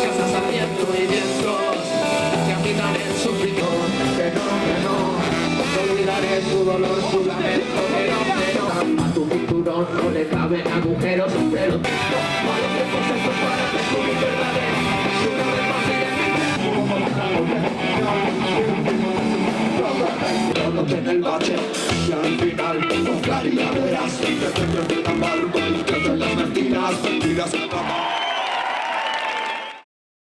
Casas a viento y vientos que agitan el sufridor. Que no olvidaré su dolor, su lamento. Que no, a tu cinturón no le caben agujeros, pero malos procesos para descubrir verdades. Una vez más en el bache y al final con claridad verás que te pierdes la barba y que te las mentiras